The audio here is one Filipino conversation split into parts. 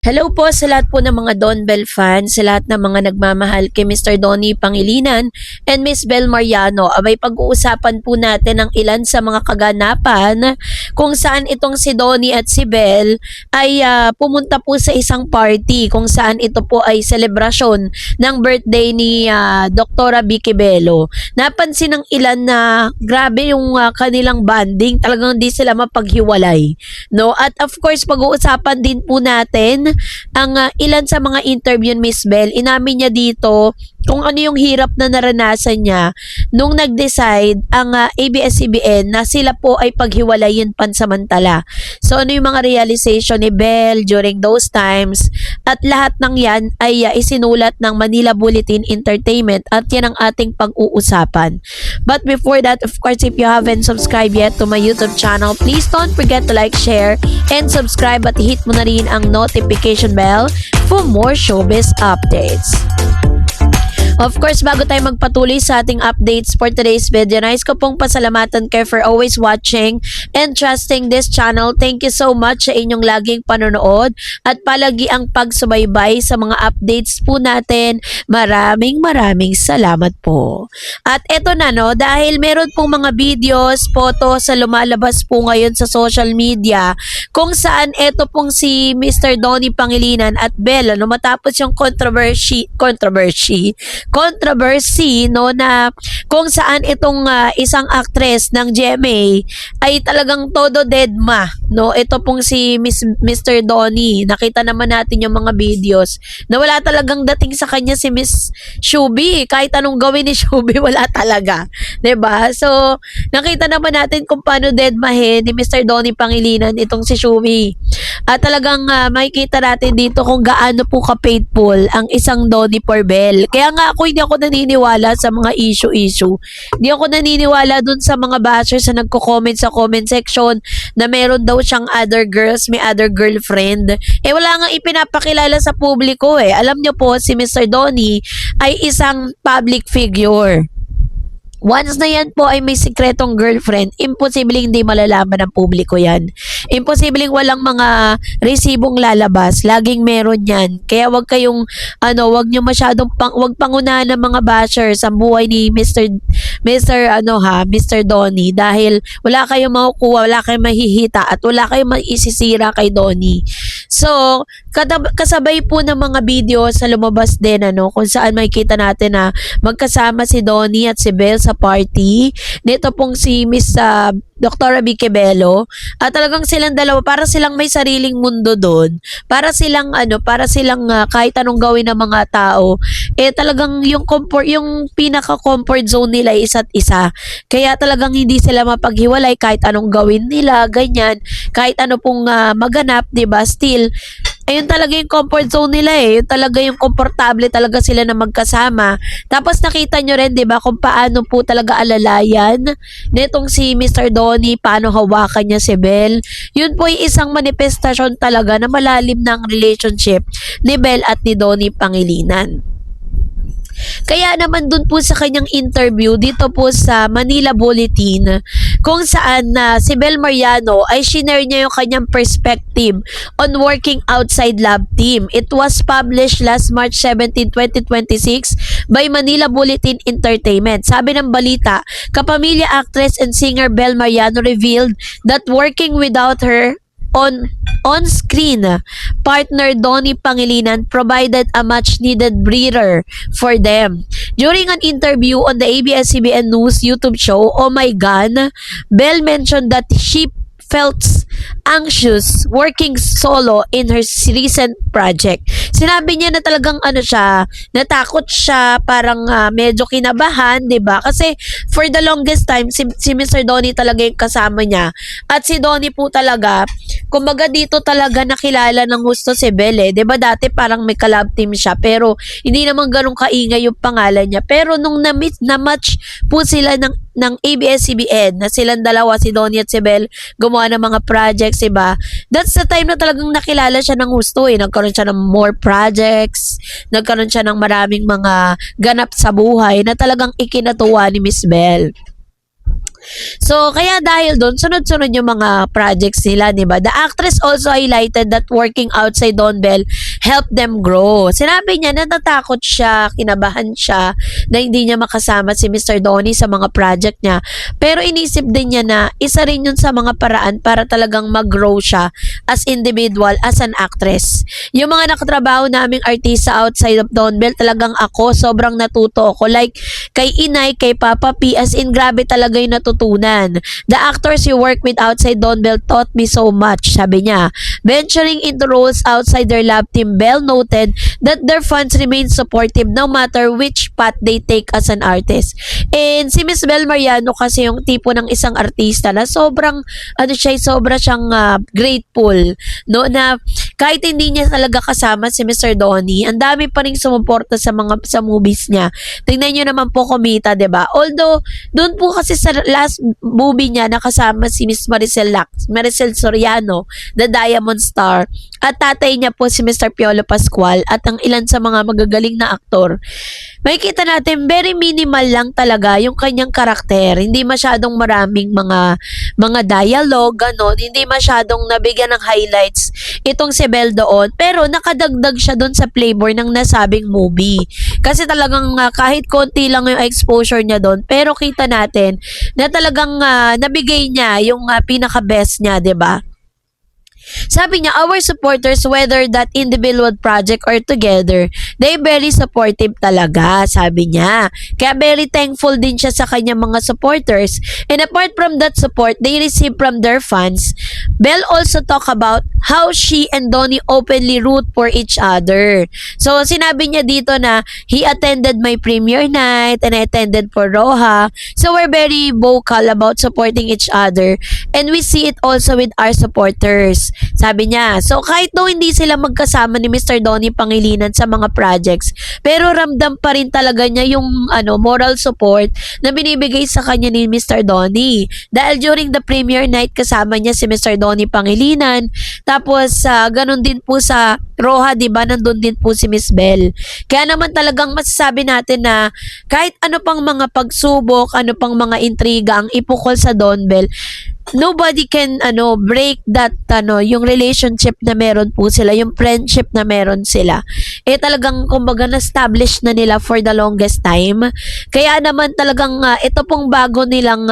Hello po sa lahat po ng mga Don Bell fans, sa lahat ng mga nagmamahal kay Mr. Donnie Pangilinan and Miss Bel Mariano. Abay pag-uusapan po natin ang ilan sa mga kaganapan kung saan itong si Donnie at si Bel ay pumunta po sa isang party kung saan ito po ay selebrasyon ng birthday ni Dr. Vicky Bello. Napansin ng ilan na grabe yung kanilang bonding, talagang di sila mapaghiwalay. No? At of course, pag-uusapan din po natin ang ilan sa mga interview ni Miss Bel. Inamin niya dito kung ano yung hirap na naranasan niya nung nag-decide ang ABS-CBN na sila po ay paghiwalayin pansamantala. So ano yung mga realization ni Bel during those times, at lahat ng yan ay isinulat ng Manila Bulletin Entertainment at yan ang ating pag-uusapan. But before that, of course, if you haven't subscribed yet to my YouTube channel, please don't forget to like, share, and subscribe at hit mo na rin ang notification bell for more showbiz updates. Of course, bago tayo magpatuloy sa ating updates for today's video, nais ko pong pasalamatan kayo for always watching and trusting this channel. Thank you so much sa inyong laging panonood at palagi ang pagsubaybay sa mga updates po natin. Maraming salamat po. At eto na no, dahil meron pong mga videos, photos sa lumalabas po ngayon sa social media kung saan eto pong si Mr. Donnie Pangilinan at Bel, matapos yung controversy no, na kung saan itong isang actress ng GMA ay talagang todo deadma, no. Ito pong si Mr. Donnie, nakita naman natin yung mga videos na wala talagang dating sa kanya si Miss Shubi. Kahit anong gawin ni Shubi, wala talaga, 'di ba? So nakita naman natin kung paano deadmahin ni Mr. Donnie Pangilinan itong si Shubi. At talagang makikita natin dito kung gaano po ka-faithful ang isang Donnie for Bel. Kaya nga hindi ako naniniwala sa mga issue. Hindi ako naniniwala dun sa mga bashers na nagko-comment sa comment section na meron daw siyang other girls, may other girlfriend. Wala nga ipinapakilala sa publiko eh. Alam niyo po, si Mr. Donnie ay isang public figure. Once na yan po ay may sikretong girlfriend, imposibleng hindi malalaman ng publiko yan. Imposibleng walang mga resibong lalabas. Laging meron yan. Kaya wag kayong, wag nyo masyadong, wag pangunahan ng mga bashers ang buhay ni Mr. Donnie, dahil wala kayong makukuha, wala kayong mahihita, at wala kayong maisisira kay Donnie. So, kasabay po ng mga video sa lumabas din, kung saan makikita natin na magkasama si Donnie at si Bel sa party nito pong si Miss Dr. Vicky Bello, at talagang silang dalawa, para silang may sariling mundo doon, para silang kahit anong gawin ng mga tao, talagang yung pinaka comfort zone nila isa't isa. Kaya talagang hindi sila mapaghiwalay kahit anong gawin nila, ganyan, kahit ano pong maganap, 'di ba? Still ayun talaga yung comfort zone nila eh. Yun talaga yung komportable talaga sila na magkasama. Tapos nakita nyo rin, di ba, kung paano po talaga alalayan nitong si Mr. Donnie, paano hawakan niya si Bel. Yun po yung isang manifestasyon talaga na malalim ng relationship ni Bel at ni Donnie Pangilinan. Kaya naman dun po sa kanyang interview dito po sa Manila Bulletin, kung saan si Bel Mariano ay shinare niya yung kanyang perspective on working outside love team. It was published last March 17, 2026 by Manila Bulletin Entertainment. Sabi ng balita, kapamilya actress and singer Bel Mariano revealed that working without her on-screen partner Donnie Pangilinan provided a much-needed breather for them. During an interview on the ABS-CBN News YouTube show, Oh My God, Bel mentioned that she felt anxious working solo in her recent project. Sinabi niya na talagang natakot siya, parang medyo kinabahan, 'di ba? Kasi for the longest time si Mr. Donnie talaga yung kasama niya. At si Donnie po talaga, kumbaga dito talaga nakilala ng gusto si Bel eh. 'Di ba dati parang may collab team siya, pero hindi naman ganun kaingay yung pangalan niya. Pero nung na-match po sila ng ABS-CBN, na silang dalawa, si Donnie at si Bel, gumawa ng mga projects, diba? That's the time na talagang nakilala siya ng gusto eh. Nagkaroon siya ng more projects, nagkaroon siya ng maraming mga ganap sa buhay na talagang ikinatuwa ni Miss Bel. So, kaya dahil doon, sunod-sunod yung mga projects nila, di ba? The actress also highlighted that working outside Don Bell helped them grow. Sinabi niya, natatakot siya, kinabahan siya, na hindi niya makasama si Mr. Donnie sa mga project niya. Pero inisip din niya na isa rin yun sa mga paraan para talagang mag-grow siya as individual, as an actress. Yung mga nakatrabaho naming artista outside of Don Bell, talagang ako, sobrang natuto ako. Like, kay Inay, kay Papa P, as in grabe talaga yung natutunan. The actors you work with outside Don Bell taught me so much, sabi niya. Venturing into roles outside their lab team, Bell noted that their fans remain supportive no matter which path they take as an artist. And si Miss Bell Mariano kasi yung tipo ng isang artista na sobrang, sobra siyang grateful, no, na kahit hindi niya talaga kasama si Mr. Donnie, ang dami pa rin sumuporta sa movies niya. Tingnan niyo naman po kumita, 'di ba? Although doon po kasi sa last movie niya nakasama si Miss Maricel Soriano, the Diamond Star, at tatay niya po si Mr. Piolo Pascual at ang ilan sa mga magagaling na aktor. Makikita natin very minimal lang talaga yung kanyang karakter. Hindi masyadong maraming mga dialogue, ganon. Hindi masyadong nabigyan ng highlights itong si Belle doon. Pero nakadagdag siya doon sa flavor ng nasabing movie. Kasi talagang kahit konti lang yung exposure niya doon, pero kita natin na talagang nabigay niya yung pinaka-best niya, 'di ba? Sabi niya, our supporters, whether that individual project or together, they very supportive talaga, sabi niya. Kaya very thankful din siya sa kanyang mga supporters. And apart from that support they receive from their fans, Belle also talk about how she and Donnie openly root for each other. So, sinabi niya dito na he attended my premiere night and I attended for Roja. So, we're very vocal about supporting each other and we see it also with our supporters. Sabi niya, so kahit daw hindi sila magkasama ni Mr. Donnie Pangilinan sa mga projects, pero ramdam pa rin talaga niya yung moral support na binibigay sa kanya ni Mr. Donnie. Dahil during the premiere night kasama niya si Mr. Donnie Pangilinan, tapos ganun din po sa Roja, 'di ba? Nandun din po si Miss Belle. Kaya naman talagang masasabi natin na kahit ano pang mga pagsubok, ano pang mga intriga ang ipukol sa Don Bell, nobody can break that yung relationship na meron po sila, yung friendship na meron sila. Talagang kumbaga na-establish na nila for the longest time. Kaya naman talagang ito pong bago nilang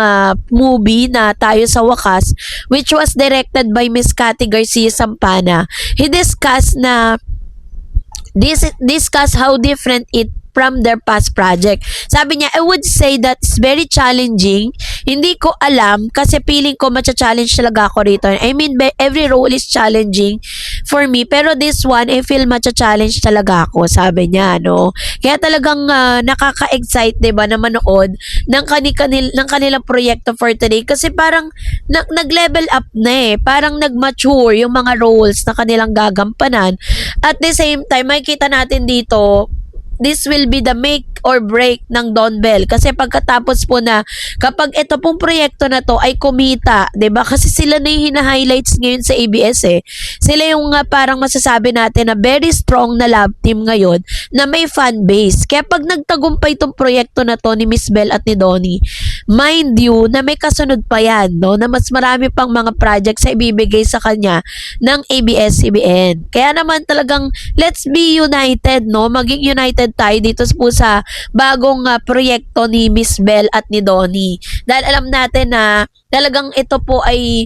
movie na Tayo sa Wakas, which was directed by Miss Cathy Garcia Sampana. He discussed how different it from their past project. Sabi niya, I would say that it's very challenging. Hindi ko alam kasi feeling ko matcha-challenge talaga ako rito. I mean, every role is challenging for me. Pero this one, I feel matcha-challenge talaga ako, sabi niya, no? Kaya talagang nakaka-excite, diba, na manood ng kanilang proyekto for today. Kasi parang nag-level up na Parang nag-mature yung mga roles na kanilang gagampanan. At the same time, makikita natin dito, this will be the make or break ng Don Bell. Kasi pagkatapos po na, kapag ito pong proyekto na to ay kumita, 'di ba? Kasi sila na yung hina-highlights ngayon sa ABS Sila yung parang masasabi natin na very strong na love team ngayon na may fan base. Kaya pag nagtagumpay itong proyekto na to ni Miss Belle at ni Donnie, mind you na may kasunod pa yan, no? Na mas marami pang mga projects sa ibibigay sa kanya ng ABS-CBN. Kaya naman talagang let's be united, no? Maging united tayo dito po sa bagong proyekto ni Miss Belle at ni Donnie. Dahil alam natin na talagang ito po ay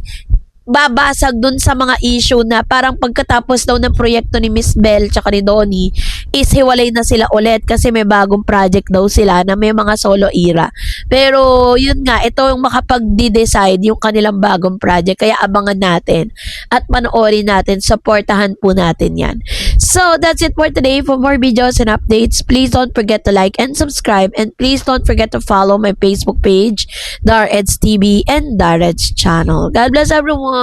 babasag dun sa mga issue na parang pagkatapos daw ng proyekto ni Miss Belle tsaka ni Donnie is hiwalay na sila ulit kasi may bagong project daw sila na may mga solo era. Pero yun nga, ito yung makapag-decide yung kanilang bagong project, kaya abangan natin at panoorin natin, supportahan po natin yan. So that's it for today. For more videos and updates, please don't forget to like and subscribe, and please don't forget to follow my Facebook page, Dareds TV and Dareds channel. God bless everyone.